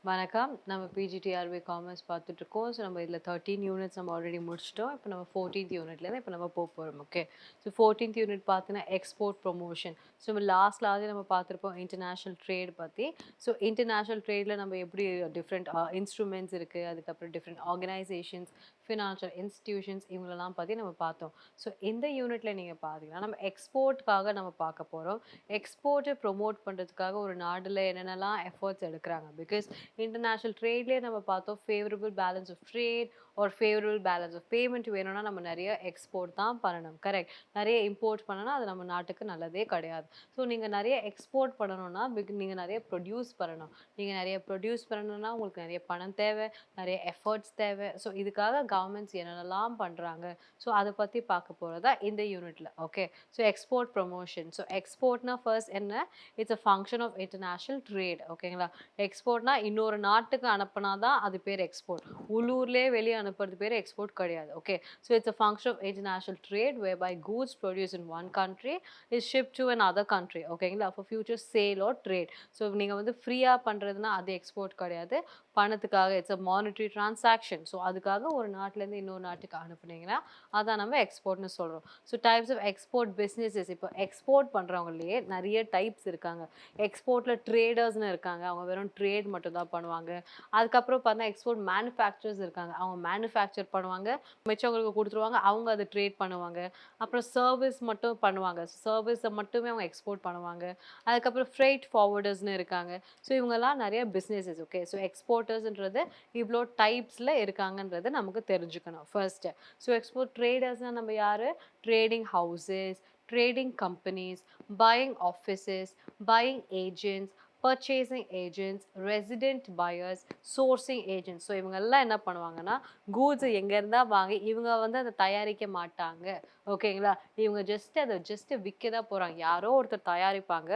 வணக்கம். நம்ம PGTRB commerce பார்த்துட்ருக்கோம். ஸோ நம்ம இதில் 13 யூனிட்ஸ் நம்ம ஆல்ரெடி முடிச்சிட்டோம். இப்போ நம்ம 14th யூனிட்லேருந்து இப்போ நம்ம போகிறோம். ஓகே. ஸோ 14th யூனிட் பார்த்தீங்கன்னா எக்ஸ்போர்ட் ப்ரொமோஷன். ஸோ நம்ம லாஸ்ட்லாவது நம்ம பார்த்துருப்போம் இன்டர்நேஷ்னல் ட்ரேட் பற்றி. ஸோ இன்டர்நேஷ்னல் ட்ரேடில் நம்ம எப்படி டிஃப்ரெண்ட் இன்ஸ்ட்ருமெண்ட்ஸ் இருக்குது, அதுக்கப்புறம் டிஃப்ரெண்ட் ஆர்கனைசேஷன்ஸ், ஃபினான்ஷியல் இன்ஸ்டிடியூஷன்ஸ் இவங்களெல்லாம் பற்றி நம்ம பார்த்தோம். ஸோ இந்த யூனிட்டில் நீங்கள் பார்த்தீங்கன்னா நம்ம எக்ஸ்போர்ட்காக நம்ம பார்க்க போகிறோம். எக்ஸ்போர்ட்டை ப்ரொமோட் பண்ணுறதுக்காக ஒரு நாட்டில் என்னென்னலாம் எஃபர்ட்ஸ் எடுக்கிறாங்க. பிகாஸ் இன்டர்நேஷ்னல் ட்ரேட்லேயே நம்ம பார்த்தோம் ஃபேவரபிள் பேலன்ஸ் ஆஃப் ட்ரேட் ஒரு ஃபேவரபிள் பேலன்ஸ் ஆஃப் பேமெண்ட் வேணும்னா நம்ம நிறைய எக்ஸ்போர்ட் தான் பண்ணணும். கரெக்ட். நிறைய இம்போர்ட் பண்ணனா அது நம்ம நாட்டுக்கு நல்லதே கிடையாது. ஸோ நீங்கள் நிறைய எக்ஸ்போர்ட் பண்ணணும்னா நீங்கள் நிறைய ப்ரொடியூஸ் பண்ணணும். நீங்கள் நிறைய ப்ரொடியூஸ் பண்ணணும்னா உங்களுக்கு நிறைய பணம் தேவை, நிறைய எஃபர்ட்ஸ் தேவை. ஸோ இதுக்காக கவர்மெண்ட்ஸ் என்னென்னலாம் பண்ணுறாங்க, ஸோ அதை பற்றி பார்க்க போகிறதா இந்த யூனிட்டில். Okay. So export promotion. So எக்ஸ்போர்ட்னா ஃபர்ஸ்ட் என்ன, it's a function of international trade. ஓகேங்களா. எக்ஸ்போர்ட்னா இன்னொரு நாட்டுக்கு அனுப்புனா தான் அது பேர் எக்ஸ்போர்ட். உள்ளூர்லேயே வெளியே அனுப்புறது பேர் எக்ஸ்போர்ட் கிடையாது. Okay. So it's a function of international trade whereby goods produce in one country is ship to another country. ஓகேங்களா. For future sale or trade. So நீங்கள் வந்து ஃப்ரீயாக பண்ணுறதுனா அது எக்ஸ்போர்ட் கிடையாது. பணத்துக்காக it's a monetary transaction. So அதுக்காக ஒரு நாட்டிலேருந்து இன்னொரு நாட்டுக்கு அனுப்புனீங்கன்னா அதான் நம்ம எக்ஸ்போர்ட்னு சொல்கிறோம். So types of export businesses. இப்போ எக்ஸ்போர்ட் பண்ணுறவங்களையே நிறைய டைப்ஸ் இருக்காங்க. எக்ஸ்போர்ட்டில் ட்ரேடர்ஸ்னு இருக்காங்க. அவங்க வெறும் ட்ரேட் மட்டும் தான் பண்ணுவாங்க. அதுக்கப்புறம் பார்த்தா எக்ஸ்போர்ட் மேனுஃபேக்சரர்ஸ் இருக்காங்க. அவங்க மேனுஃபேக்சர் பண்ணுவாங்க, மிச்சவங்களுக்கு கொடுத்துருவாங்க, அவங்க அதை ட்ரேட் பண்ணுவாங்க. அப்புறம் சர்வீஸ் மட்டும் பண்ணுவாங்க. சர்வீஸை மட்டுமே அவங்க எக்ஸ்போர்ட் பண்ணுவாங்க. அதுக்கப்புறம் ஃப்ரைட் ஃபார்வர்டர்ஸ்னு இருக்காங்க. ஸோ இவங்கெல்லாம் நிறைய பிஸ்னஸஸ். ஓகே. ஸோ எக்ஸ்போர்ட்டர்ஸ்ன்றது இவ்வளோ டைப்ஸில் இருக்காங்கன்றது நமக்கு தெரிஞ்சுக்கணும் ஃபர்ஸ்ட்டு. ஸோ எக்ஸ்போர்ட் ட்ரேடர்ஸ்னால் நம்ம யார், trading houses, trading companies, buying offices, buying agents, purchasing agents, resident buyers, sourcing agents. So இவங்கெல்லாம் என்ன பண்ணுவாங்கன்னா கூட்ஸ் எங்கேருந்தா வாங்கி இவங்க வந்து அதை தயாரிக்க மாட்டாங்க. ஓகேங்களா. இவங்க ஜஸ்ட் விற்க தான் போகிறாங்க. யாரோ ஒருத்தர் தயாரிப்பாங்க,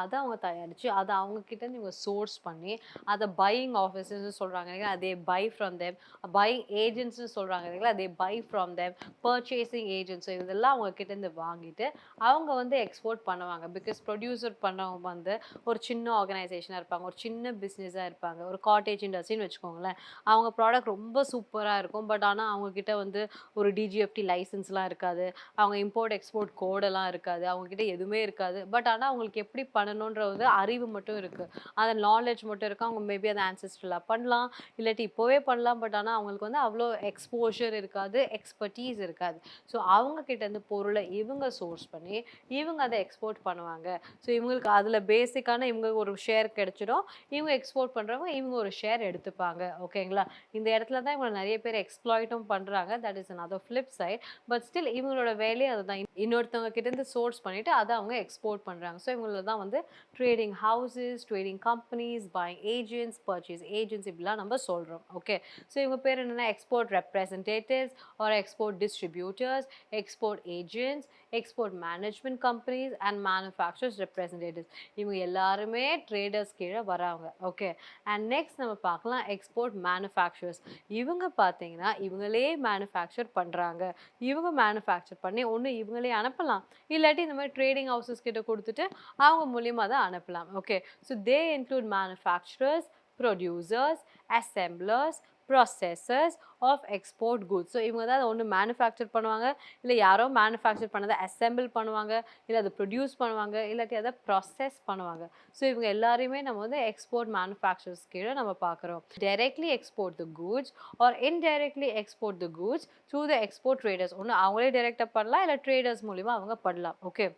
அதை அவங்க தயாரித்து அதை அவங்கக்கிட்டேருந்து இவங்க சோர்ஸ் பண்ணி அதை பையிங் ஆஃபீஸர்ஸ்னு சொல்கிறாங்க இல்லைங்களா, அதே பை ஃப்ரம் தெம். பையிங் ஏஜென்ட்ஸ்னு சொல்கிறாங்க இல்லைங்களா, அதே by from them. Purchasing agents இதெல்லாம் அவங்கக்கிட்டேருந்து வாங்கிட்டு அவங்க வந்து எக்ஸ்போர்ட் பண்ணுவாங்க. பிகாஸ் ப்ரொடியூசர் பண்ணவங்க வந்து ஒரு சின்ன ஆர்கனைசேஷனாக இருப்பாங்க, ஒரு சின்ன பிஸ்னஸாக இருப்பாங்க, ஒரு காட்டேஜ் இண்டஸ்ட்ரின்னு வச்சுக்கோங்களேன். அவங்க ப்ராடக்ட் ரொம்ப சூப்பராக இருக்கும். பட் ஆனால் அவங்கக்கிட்ட வந்து ஒரு டிஜிஎஃப்டி லைசன்ஸ்லாம் இருக்காது, அவங்க இம்போர்ட் எக்ஸ்போர்ட் கோடெல்லாம் இருக்காது, அவங்கக்கிட்ட எதுவுமே இருக்காது. பட் ஆனால் அவங்களுக்கு எப்படி பண்ணணுன்ற ஒரு அறிவு மட்டும் இருக்குது, அந்த நாலேஜ் மட்டும் இருக்குது. அவங்க மேபி அதை ஆன்செஸ்ட்ரலாக பண்ணலாம், இல்லாட்டி இப்போவே பண்ணலாம். பட் ஆனால் அவங்களுக்கு வந்து அவ்வளோ எக்ஸ்போஷர் இருக்காது, எக்ஸ்பர்டீஸ் இருக்காது. ஸோ அவங்கக்கிட்டேருந்து பொருளை இவங்க சோர்ஸ் பண்ணி இவங்க அதை எக்ஸ்போர்ட் பண்ணுவாங்க. ஸோ இவங்களுக்கு அதில் பேசிக்கான இவங்களுக்கு ஒரு ஷேர் கிடைச்சிடும். இவங்க எக்ஸ்போர்ட் பண்ணுறவங்க இவங்க ஒரு ஷேர் எடுத்துப்பாங்க. ஓகேங்களா. இந்த இடத்துல தான் இவங்க நிறைய பேர் எக்ஸ்ப்ளாய்ட்டும் பண்ணுறாங்க. That is another flip side. But still இவங்களோட வேலையை அதுதான். இன்னொருத்தவங்க கிட்டேருந்து சோர்ஸ் பண்ணிவிட்டு அதை அவங்க எக்ஸ்போர்ட் பண்ணுறாங்க. ஸோ இவங்கள தான் வந்து trading houses, trading companies, buying agents, purchase agents இப்படிலாம் நம்ம சொல்கிறோம். ஓகே. ஸோ இவங்க பேர் என்னென்னா export representatives or export distributors, export agents, export management companies and manufacturers representatives. இவங்க எல்லாருமே ட்ரேடர்ஸ் கீழே வராங்க. ஓகே. அண்ட் நெக்ஸ்ட் நம்ம பார்க்கலாம் எக்ஸ்போர்ட் மேனுஃபேக்சரர்ஸ். இவங்க பார்த்தீங்கன்னா இவங்களே மேனுஃபேக்சர் பண்ணுறாங்க. இவங்க மேனுஃபேக்சர் பண்ணி ஒன்று இவங்களே அனுப்பலாம், இல்லாட்டி இந்த மாதிரி ட்ரேடிங் ஹவுசஸ் கிட்ட கொடுத்துட்டு அவங்க மூலியமாக தான் அனுப்பலாம். Okay. So they include manufacturers, producers, assemblers, processors of export goods. So இவங்க தான் அதை ஒன்று மேனுஃபேக்சர் பண்ணுவாங்க, இல்லை யாரோ மேனுஃபேக்சர் பண்ணதை அசெம்பிள் பண்ணுவாங்க, இல்லை அதை ப்ரொடியூஸ் பண்ணுவாங்க, இல்லாட்டி அதை ப்ராசஸ் பண்ணுவாங்க. ஸோ இவங்க எல்லாரையுமே நம்ம வந்து எக்ஸ்போர்ட் மேனுஃபேக்சரர்ஸ் கீழே நம்ம பார்க்குறோம். Directly export the goods or indirectly export the goods through the export traders. ஒன்று அவங்களே டைரெக்டாக பண்ணலாம், இல்லை ட்ரேடர்ஸ் மூலிமா அவங்க பண்ணலாம். ஓகே.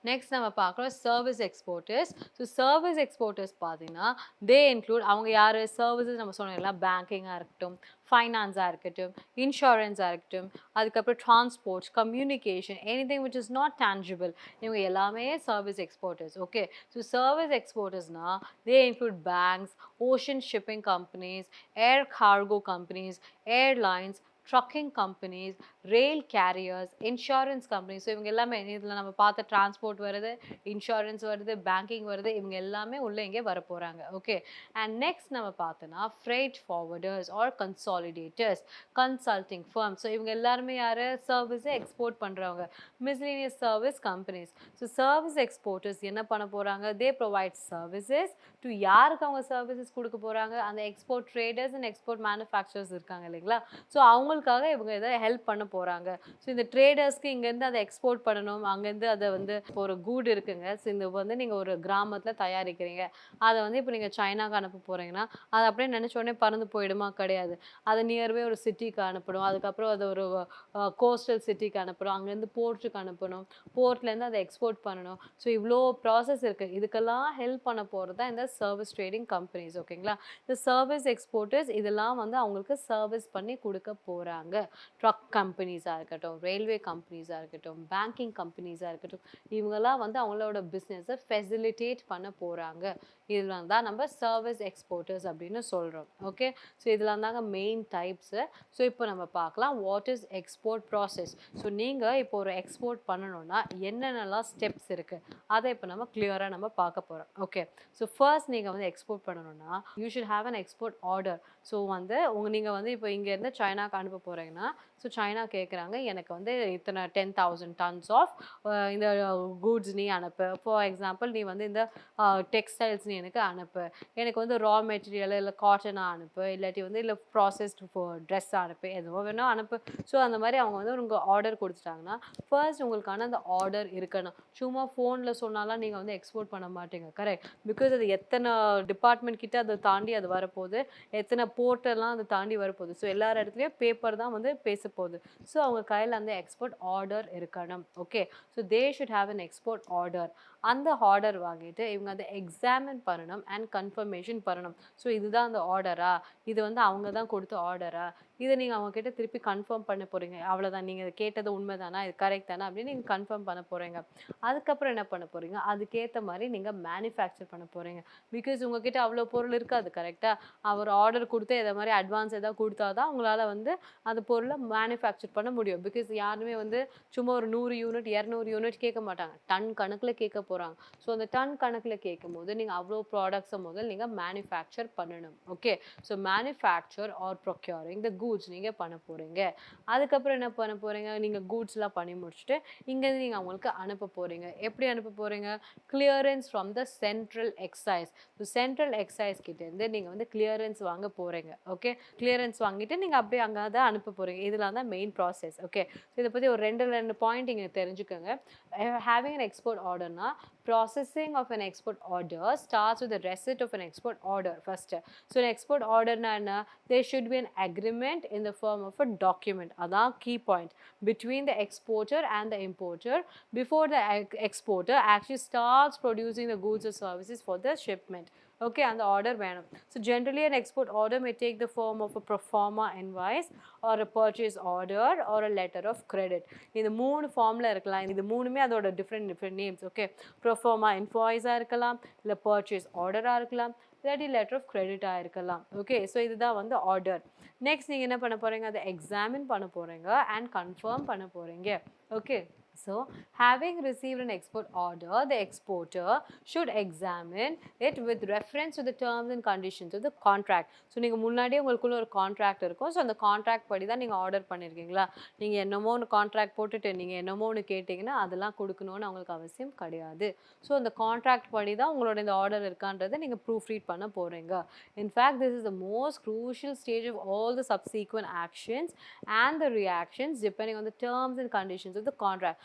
நெக்ஸ்ட் நம்ம பார்க்குறோம் service exporters. So service exporters பார்த்தீங்கன்னா தே இன்க்ளூட் அவங்க யார், சர்வீசஸ் நம்ம சொன்னோம்ல, பேங்கிங்காக இருக்கட்டும், ஃபைனான்ஸாக இருக்கட்டும், இன்சூரன்ஸாக இருக்கட்டும், அதுக்கப்புறம் transport, communication, anything which is not tangible, இவங்க எல்லாமே service exporters. Okay. So service எக்ஸ்போர்ட்டர்ஸ்னால் they include banks, ocean shipping companies, air cargo companies, airlines, trucking companies, rail carriers, insurance companies. So இவங்க எல்லாமே இதில் நம்ம பார்த்த டிரான்ஸ்போர்ட் வருது, இன்சூரன்ஸ் வருது, பேங்கிங் வருது, இவங்க எல்லாமே உள்ள இங்கே வர போகிறாங்க. ஓகே, அண்ட் நெக்ஸ்ட் நம்ம பார்த்தோன்னா freight forwarders or consolidators, consulting firms. So இவங்க எல்லாருமே யார்? சர்வீஸை எக்ஸ்போர்ட் பண்ணுறவங்க, miscellaneous service companies. So service exporters என்ன பண்ண போகிறாங்க? தே ப்ரொவைட் சர்வீசஸ் டு யாருக்கு அவங்க சர்வீசஸ் கொடுக்க போகிறாங்க? அந்த export traders and export manufacturers இருக்காங்க இல்லைங்களா? ஸோ அவங்களுக்காக இவங்க இதை ஹெல்ப் பண்ண போகிறாங்க. ஸோ இந்த ட்ரேடர்ஸ்க்கு இங்கேருந்து அதை எக்ஸ்போர்ட் பண்ணணும், அங்கேருந்து அதை வந்து இப்போ ஒரு கூட் இருக்குங்க. ஸோ இந்த வந்து நீங்கள் ஒரு கிராமத்தில் தயாரிக்கிறீங்க, அதை வந்து இப்போ நீங்கள் சைனாக்கு அனுப்ப போகிறீங்கன்னா அது அப்படியே நினச்ச உடனே பறந்து போயிடுமா? கிடையாது. அதை நியர்பை ஒரு சிட்டிக்கு அனுப்பணும், அதுக்கப்புறம் அதை ஒரு கோஸ்டல் சிட்டிக்கு அனுப்பணும், அங்கேருந்து போர்ட்டுக்கு அனுப்பணும், போர்ட்லேருந்து அதை எக்ஸ்போர்ட் பண்ணணும். ஸோ இவ்வளோ ப்ராசஸ் இருக்குது. இதுக்கெல்லாம் ஹெல்ப் பண்ண போகிறது தான் இந்த சர்வீஸ் ட்ரேடிங் கம்பெனிஸ். ஓகேங்களா? இந்த சர்வீஸ் எக்ஸ்போர்ட்டர்ஸ் இதெல்லாம் வந்து அவங்களுக்கு சர்வீஸ் பண்ணி கொடுக்க போகிறாங்க. ட்ரக் கம்பெனிஸாக இருக்கட்டும், ரயில்வே கம்பெனிஸாக இருக்கட்டும், பேங்கிங் கம்பெனிஸாக இருக்கட்டும், இவங்கெல்லாம் வந்து அவங்களோட பிஸ்னஸை ஃபெசிலிட்டேட் பண்ண போகிறாங்க. இதெல்லாம் தான் நம்ம சர்வீஸ் எக்ஸ்போர்ட்டர்ஸ் அப்படின்னு சொல்கிறோம். ஓகே, ஸோ இதெல்லாம் தாங்க மெயின் டைப்ஸு. ஸோ இப்போ நம்ம பார்க்கலாம் what is export process. So நீங்கள் இப்போ ஒரு எக்ஸ்போர்ட் பண்ணணும்னா என்னென்னலாம் ஸ்டெப்ஸ் இருக்குது அதை இப்போ நம்ம கிளியராக நம்ம பார்க்க போகிறோம். ஓகே, ஸோ ஃபர்ஸ்ட் நீங்கள் வந்து எக்ஸ்போர்ட் பண்ணணும்னா you should have an export order. So வந்து நீங்கள் வந்து இப்போ இங்கேருந்து சைனாக்கு அனுப்ப போகிறீங்கன்னா, ஸோ சைனா கேட்குறாங்க எனக்கு வந்து இத்தனை 10,000 tons ஆஃப் இந்த கூட்ஸ் நீ அனுப்பு. ஃபார் எக்ஸாம்பிள் நீ வந்து இந்த டெக்ஸ்டைல்ஸ் நீ எனக்கு அனுப்பு, எனக்கு வந்து ரா மெட்டீரியல் இல்லை காட்டனாக அனுப்பு, இல்லாட்டி வந்து இல்லை ப்ராசஸ்டு ட்ரெஸ் அனுப்பு, எதுவோ வேணும் அனுப்பு. ஸோ அந்த மாதிரி அவங்க வந்து உங்களுக்கு ஆர்டர் கொடுத்துட்டாங்கன்னா ஃபர்ஸ்ட் உங்களுக்கான அந்த ஆர்டர் இருக்கணும். சும்மா ஃபோனில் சொன்னாலாம் நீங்கள் வந்து எக்ஸ்போர்ட் பண்ண மாட்டீங்க. கரெக்ட், பிகாஸ் அது எத்தனை டிபார்ட்மெண்ட் கிட்ட அதை தாண்டி அது வரப்போகுது, எத்தனை போர்ட்டெல்லாம் அதை தாண்டி வரப்போகுது. ஸோ எல்லா இடத்துலையும் பேப்பர் தான் வந்து பேச போகுது. ஸோ அவங்க கையில் அந்த எக்ஸ்போர்ட் ஆர்டர் இருக்கணும். Okay, so they should have an export order. அந்த ஆர்டர் வாங்கிட்டு இவங்க அதை எக்ஸாமின் பண்ணணும் அண்ட் கன்ஃபர்மேஷன் பண்ணணும். ஸோ இதுதான் அந்த ஆர்டரா, இது வந்து அவங்க தான் கொடுத்த ஆர்டரா, இதை நீங்கள் அவங்கக்கிட்ட திருப்பி கன்ஃபார்ம் பண்ண போகிறீங்க. அவ்வளோதான், நீங்கள் கேட்டது உண்மை தானா, இது கரெக்ட் தானே அப்படின்னு நீங்கள் கன்ஃபார்ம் பண்ண போகிறீங்க. அதுக்கப்புறம் என்ன பண்ண போகிறீங்க? அதுக்கேற்ற மாதிரி நீங்கள் மேனுஃபேக்சர் பண்ண போகிறீங்க. பிகாஸ் உங்ககிட்ட அவ்வளோ பொருள் இருக்காது. கரெக்டாக அவர் ஆர்டர் கொடுத்து இதை மாதிரி அட்வான்ஸ் எதாவது கொடுத்தா தான் உங்களால் வந்து அந்த பொருளை மேனுஃபேக்சர் பண்ண முடியும். பிகாஸ் யாருமே வந்து சும்மா ஒரு 100 யூனிட் 200 யூனிட் கேட்க மாட்டாங்க, டன் கணக்கில் கேட்க போகிறாங்க. ஸோ அந்த டன் கணக்கில் கேட்கும் போது நீங்கள் அவ்வளோ ப்ராடக்ட்ஸை முதல் நீங்கள் மேனுஃபேக்சர் பண்ணணும். Okay, so manufacture or procuring the goods நீங்கள் பண்ண போகிறீங்க. அதுக்கப்புறம் என்ன பண்ண போகிறீங்க? நீங்கள் கூட்ஸ்லாம் பண்ணி முடிச்சுட்டு இங்கேருந்து நீங்கள் அவங்களுக்கு அனுப்ப போகிறீங்க. எப்படி அனுப்ப போகிறீங்க? Clearance from the central exercise. So central exercise கிட்டேருந்து நீங்கள் வந்து கிளியரன்ஸ் வாங்க போகிறீங்க. ஓகே, கிளியரன்ஸ் வாங்கிட்டு நீங்கள் அப்படியே அங்கே தான் அனுப்ப போகிறீங்க. இதெல்லாம் தான் மெயின் ப்ராசஸ். ஓகே, ஸோ இதை பற்றி ஒரு ரெண்டு பாயிண்ட் இங்கே தெரிஞ்சுக்கோங்க. ஹேவிங் அன் எக்ஸ்போர்ட் ஆர்டர்னா processing of an export order starts with the receipt of an export order first. So an export order na there should be an agreement in the form of a document. That's key point between the exporter and the importer before the exporter actually starts producing the goods or services for the shipment. Okay, and the order வேணும். So generally an export order may take the form of a pro forma invoice or a purchase order or a letter of credit. இந்த மூணு ஃபார்ம்ல இருக்கலாம். இது மூணுமே அதோட different names. Okay, pro forma invoice இருக்கலாம், இல்லை purchase order இருக்கலாம், இல்லாட்டி letter of credit இருக்கலாம். Okay, so இதுதான் வந்து order. Next நீங்க என்ன பண்ண போறீங்க? அதை examine பண்ண போறீங்க and confirm பண்ண போறீங்க. Okay, so having received an export order, the exporter should examine it with reference to the terms and conditions of the contract. So நீங்க முன்னாடியே உங்களுக்குள்ள ஒரு கான்ட்ராக்ட் இருக்கும். ஸோ அந்த கான்ட்ராக்ட் படி தான் நீங்கள் ஆர்டர் பண்ணியிருக்கீங்களா? நீங்கள் என்னமோ ஒன்று கான்ட்ராக்ட் போட்டுட்டு நீங்கள் என்னமோ ஒன்று கேட்டிங்கன்னா அதெல்லாம் கொடுக்கணும்னு அவங்களுக்கு அவசியம் கிடையாது. ஸோ அந்த கான்ட்ராக்ட் படி தான் உங்களோட இந்த ஆர்டர் இருக்கான்றதை நீங்கள் ப்ரூஃப் ரீட் பண்ண போகிறீங்க. In fact this is the most crucial stage of all the subsequent actions and the reactions depending on the terms and conditions of the contract.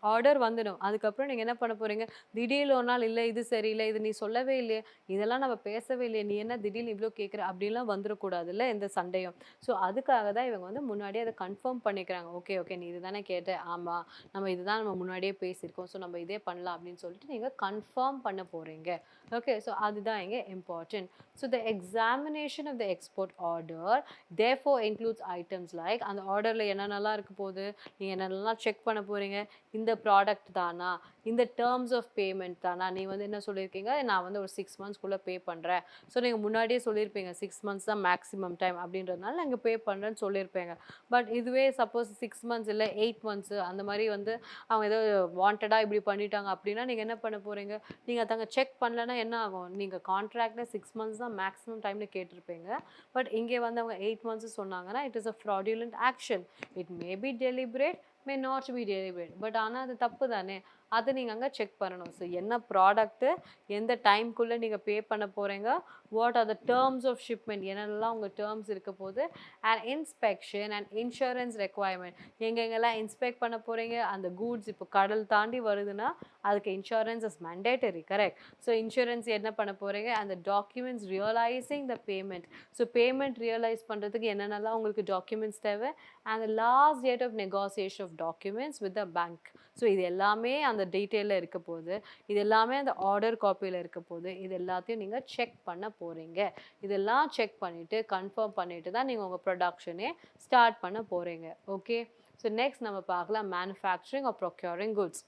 Order வந்துடும். அதுக்கப்புறம் நீங்கள் என்ன பண்ண போகிறீங்க? திடீர்னு ஒரு நாள் இல்லை இது சரியில்லை, இது நீ சொல்லவே இல்லையே, இதெல்லாம் நம்ம பேசவே இல்லையே, நீ என்ன திடீர்னு இவ்வளோ கேட்குற அப்படின்லாம் வந்துடக்கூடாதுல்ல எந்த சண்டையும். ஸோ அதுக்காக தான் இவங்க வந்து முன்னாடியே அதை கன்ஃபார்ம் பண்ணிக்கிறாங்க. ஓகே ஓகே, நீ இதுதானே கேட்ட, ஆமாம் நம்ம இதுதான் நம்ம முன்னாடியே பேசியிருக்கோம், ஸோ நம்ம இதே பண்ணலாம் அப்படின்னு சொல்லிட்டு நீங்கள் கன்ஃபார்ம் பண்ண போகிறீங்க. ஓகே, ஸோ அதுதான் இங்கே important. So the examination of the export order therefore includes items like அந்த ஆர்டரில் என்னென்னலாம் இருக்க போகுது, நீங்கள் என்னென்னலாம் செக் பண்ண போகிறீங்க, இந்த ப்ராடக்ட் தானா, இந்த டேர்ம்ஸ் ஆஃப் பேமெண்ட் தானா? நீ வந்து என்ன சொல்லியிருக்கீங்க, நான் வந்து ஒரு 6 மந்த்ஸ்க்குள்ள பே பண்றேன். ஸோ நீங்க முன்னாடியே சொல்லியிருப்பீங்க 6 மந்த்ஸ் தான் மேக்ஸிமம் டைம் அப்படின்றதுனால நான் இங்க பே பண்றேன்னு சொல்லியிருப்பேங்க. பட் இதுவே சப்போஸ் 6 மந்த்ஸ் இல்ல 8 மந்த்ஸ் அந்த மாரி வந்து அவங்க ஏதோ வாண்டடா இப்படி பண்ணிட்டாங்க அப்படின்னா, நீங்க என்ன பண்ண போறீங்க? நீங்க அதாங்க செக் பண்ணலன்னா என்ன ஆகும்? நீங்க கான்ட்ராக்ட்ல 6 மந்த்ஸ் தான் மேக்ஸிமம் டைம்னு கேட்டிருப்பீங்க. பட் இங்கே வந்து அவங்க 8 மந்த்ஸ் சொன்னாங்கன்னா, it is a fraudulent action. It may be deliberate, may not be deliberate. But ஆனா அது தப்பு தானே! அத நீங்க அங்க செக் பண்ணணும். ஸோ என்ன ப்ராடக்ட்டு, எந்த டைம்க்குள்ள நீங்க பே பண்ண போறீங்க, what are the terms of shipment என்னென்னலாம் உங்க டெர்ம்ஸ் இருக்க போது, and inspection and insurance requirement எங்கெங்கெல்லாம் இன்ஸ்பெக்ட் பண்ண போறீங்க, அந்த கூட்ஸ் இப்போ கடல் தாண்டி வருதுன்னா, அதுக்கு insurance is mandatory correct. So insurance என்ன பண்ண போறீங்க, அந்த documents realising the payment. So payment realise பண்றதுக்கு என்னென்னலாம் உங்களுக்கு டாக்குமெண்ட்ஸ் தேவை, and the last date of negotiation of documents with the bank. So இது எல்லாமே அந்த டீட்டெயிலில் இருக்க போது, இது எல்லாமே அந்த ஆர்டர் காப்பியில் இருக்க போது, இது எல்லாத்தையும் நீங்கள் செக் பண்ண போகிறீங்க. இதெல்லாம் செக் பண்ணிவிட்டு கன்ஃபார்ம் பண்ணிவிட்டு தான் நீங்கள் உங்கள் ப்ரொடக்ஷனே ஸ்டார்ட் பண்ண போகிறீங்க. ஓகே. ஸோ நெக்ஸ்ட் நம்ம பார்க்கலாம் manufacturing or procuring goods.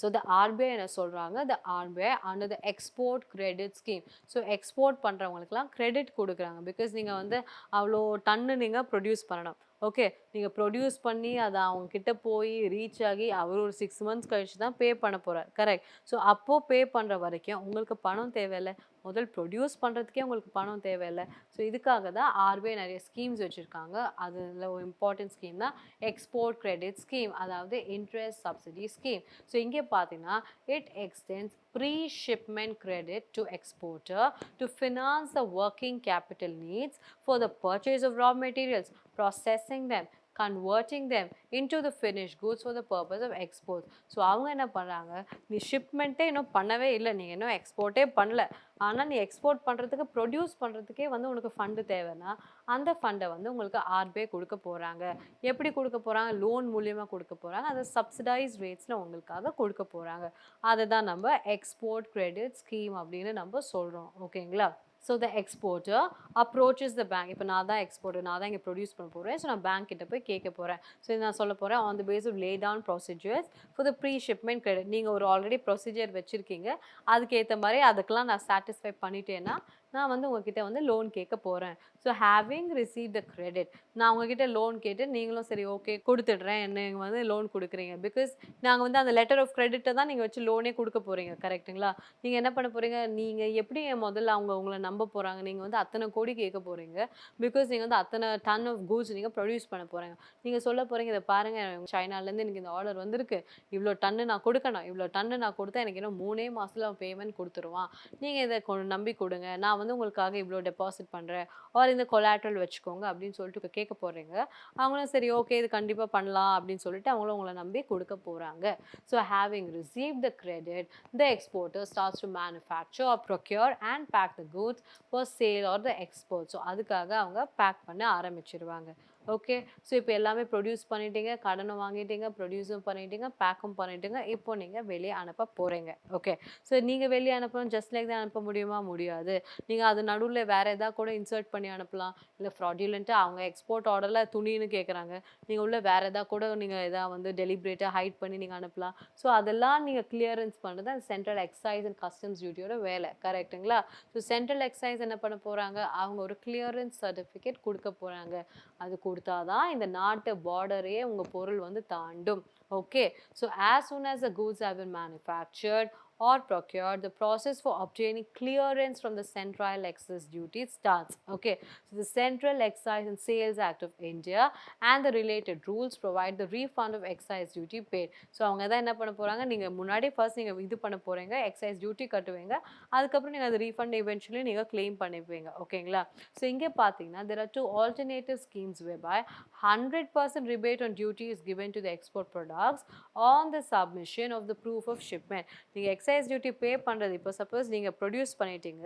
So the RBI என்ன சொல்கிறாங்க, the RBI under the export credit scheme. So export பண்ணுறவங்களுக்குலாம் கிரெடிட் கொடுக்குறாங்க. பிகாஸ் நீங்கள் வந்து அவ்வளோ டன்னு நீங்கள் ப்ரொடியூஸ் பண்ணணும். ஓகே. நீங்கள் ப்ரொடியூஸ் பண்ணி அதை அவங்கக்கிட்ட போய் ரீச் ஆகி அவர் ஒரு 6 மந்த்ஸ் கழிச்சு தான் பே பண்ண போகிறார் கரெக்ட். ஸோ அப்போது பே பண்ணுற வரைக்கும் உங்களுக்கு பணம் தேவையில்லை. முதல் ப்ரொடியூஸ் பண்ணுறதுக்கே உங்களுக்கு பணம் தேவையில்லை. ஸோ இதுக்காக தான் ஆர்பிஐ நிறைய ஸ்கீம்ஸ் வச்சுருக்காங்க. அதில் ஒரு இம்பார்ட்டன்ட் ஸ்கீம் தான் எக்ஸ்போர்ட் கிரெடிட் ஸ்கீம், அதாவது இன்ட்ரெஸ்ட் சப்சிடி ஸ்கீம். ஸோ இங்கே பார்த்தீங்கன்னா it extends pre-shipment credit to exporter to finance the working capital needs for the purchase of raw materials, processing them, converting them into the finished goods for the purpose of export. So அவங்க என்ன பண்ணுறாங்க, நீ ஷிப்மெண்ட்டே இன்னும் பண்ணவே இல்லை, நீங்கள் இன்னும் எக்ஸ்போர்ட்டே பண்ணல, ஆனால் நீ எக்ஸ்போர்ட் பண்ணுறதுக்கு ப்ரொடியூஸ் பண்ணுறதுக்கே வந்து உனக்கு ஃபண்டு தேவைன்னா அந்த ஃபண்டை வந்து உங்களுக்கு ஆர்பிஐ கொடுக்க போகிறாங்க. எப்படி கொடுக்க போகிறாங்க, லோன் மூலியமாக கொடுக்க போகிறாங்க. அதை சப்சிடைஸ் ரேட்ஸில் உங்களுக்காக கொடுக்க போகிறாங்க. அதை தான் நம்ம எக்ஸ்போர்ட் கிரெடிட் ஸ்கீம் அப்படின்னு நம்ம சொல்கிறோம். ஓகேங்களா. So the exporter approaches the bank. இப்போ நான் தான் எக்ஸ்போர்ட்டர், நான் தான் இங்கே ப்ரொடியூஸ் பண்ண போகிறேன். ஸோ நான் பேங்க் கிட்ட போய் கேட்க போகிறேன். ஸோ இது நான் சொல்ல போகிறேன் on the base of lay down procedures for the pre shipment credit. நீங்கள் ஒரு ஆல்ரெடி ப்ரொசீஜர் வச்சுருக்கீங்க, அதுக்கேற்ற மாதிரி அதுக்கெலாம் நான் சாட்டிஸ்ஃபை பண்ணிட்டேன்னா நான் வந்து உங்ககிட்ட வந்து லோன் கேட்க போகிறேன். So having receive the credit, நான் உங்ககிட்ட லோன் கேட்டு நீங்களும் சரி ஓகே கொடுத்துட்றேன், நீங்கள் வந்து லோன் கொடுக்குறீங்க. பிகாஸ் நாங்கள் வந்து அந்த லெட்டர் ஆஃப் கிரெடிட்டை தான் நீங்கள் வச்சு லோனே கொடுக்க போகிறீங்க கரெக்ட்டுங்களா. நீங்கள் என்ன பண்ண போகிறீங்க, நீங்கள் எப்படி முதல்ல அவங்க உங்களை நம்ப போகிறாங்க, நீங்கள் வந்து அத்தனை கோடி கேட்க போகிறீங்க. பிகாஸ் நீங்கள் வந்து அத்தனை டன் ஆஃப் கூட்ஸ் நீங்கள் ப்ரொடியூஸ் பண்ண போகிறீங்க. நீங்கள் சொல்ல போகிறீங்க, இதை பாருங்கள் சைனாலேருந்து எனக்கு இந்த ஆர்டர் வந்திருக்கு, இவ்வளோ டன்னு நான் கொடுக்கணும், இவ்வளோ டன்னு நான் கொடுத்தா எனக்கு இன்னும் 3 மாதத்தில் அவன் பேமெண்ட் கொடுத்துருவான், நீங்கள் இதை நம்பி கொடுங்க, நான் வந்து உங்களுக்காக இவ்வளோ டெபாசிட் பண்ணுறேன், ஆர் இந்த கொலாட்ரல் வச்சுக்கோங்க அப்படின்னு சொல்லிட்டு கேட்க போகிறீங்க. அவங்களும் சரி ஓகே இது கண்டிப்பாக பண்ணலாம் அப்படின்னு சொல்லிட்டு அவங்களும் உங்களை நம்பி கொடுக்க போகிறாங்க. So having receive the credit, the exporter starts to manufacture or procure and pack the goods for sale or the export. So அதுக்காக அவங்க பேக் பண்ண ஆரம்பிச்சிருவாங்க. ஓகே. ஸோ இப்போ எல்லாமே ப்ரொடியூஸ் பண்ணிட்டீங்க, கடனும் வாங்கிட்டீங்க, ப்ரொடியூஸும் பண்ணிட்டீங்க, பேக்கும் பண்ணிட்டீங்க. இப்போ நீங்கள் வெளியே அனுப்ப போகிறீங்க. ஓகே. ஸோ நீங்கள் வெளியே அனுப்பணும் ஜஸ்ட் லைக் தான் அனுப்ப முடியுமா? முடியாது. நீங்கள் அது நடுவில் வேறு எதாவது கூட இன்சர்ட் பண்ணி அனுப்பலாம். இல்லை ஃப்ராடுலண்ட்டாக அவங்க எக்ஸ்போர்ட் ஆர்டரில் துணின்னு கேட்குறாங்க, நீங்கள் உள்ள வேறு எதாவது கூட நீங்கள் எதாவது வந்து டெலிபரேட்டாக ஹைட் பண்ணி நீங்கள் அனுப்பலாம். ஸோ அதெல்லாம் நீங்கள் கிளியரன்ஸ் பண்ணுறது அந்த சென்ட்ரல் எக்ஸைஸ் அண்ட் கஸ்டம்ஸ் டியூட்டியோட வேலை கரெக்ட்டுங்களா. ஸோ சென்ட்ரல் எக்ஸைஸ் என்ன பண்ண போகிறாங்க, அவங்க ஒரு கிளியரன்ஸ் சர்டிஃபிகேட் கொடுக்க போகிறாங்க. அது கொடுத்தாதான் இந்த நாட்டு பார்டரையே உங்கள் பொருள் வந்து தாண்டும். Okay. So as soon as the goods have been manufactured or procured, the process for obtaining clearance from the Central Excise Duty starts. Okay. So the Central Excise and Sales Act of India and the related rules provide the refund of excise duty paid. So அவங்க தான் என்ன பண்ண போகிறாங்க, நீங்கள் முன்னாடி first நீங்கள் இது பண்ண போகிறீங்க, எக்ஸைஸ் டியூட்டி கட்டுவீங்க, அதுக்கப்புறம் நீங்கள் அது ரீஃபண்ட் eventually நீங்கள் கிளைம் பண்ணிப்பீங்க. ஓகேங்களா. ஸோ இங்கே பார்த்தீங்கன்னா there are two alternative schemes whereby 100% rebate on duty is given to the export products on the submission of the proof of shipment. நீங்கள் எக்ஸைஸ் டியூட்டி பே பண்ணுறது, இப்போ சப்போஸ் நீங்கள் ப்ரொடியூஸ் பண்ணிட்டீங்க,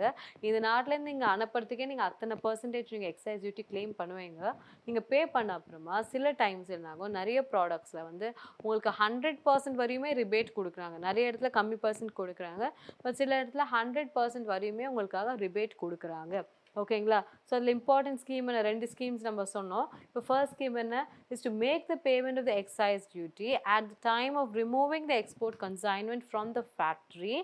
இந்த நாட்டிலேருந்து நீங்கள் அனுப்புறதுக்கே நீங்கள் அத்தனை பர்சன்டேஜ் நீங்கள் எக்ஸைஸ் டியூட்டி கிளைம் பண்ணுவீங்க. நீங்கள் பே பண்ண அப்புறமா சில டைம்ஸ் என்னாகும், நிறைய ப்ராடக்ட்ஸில் வந்து உங்களுக்கு 100% வரையுமே ரிபேட் கொடுக்குறாங்க, நிறைய இடத்துல கம்மி பர்சன்ட் கொடுக்குறாங்க, பட் சில இடத்துல 100% வரையுமே உங்களுக்காக ரிபேட் கொடுக்குறாங்க. ஓகேங்களா? ஸோ அதில இம்பார்ட்டன்ட் ஸ்கீம் 2 ஸ்கீம்ஸ் நம்ம சொன்னோம். இப்போ ஃபர்ஸ்ட் ஸ்கீம் என்ன? Is to make the payment of the excise duty at the time of removing the export consignment from the factory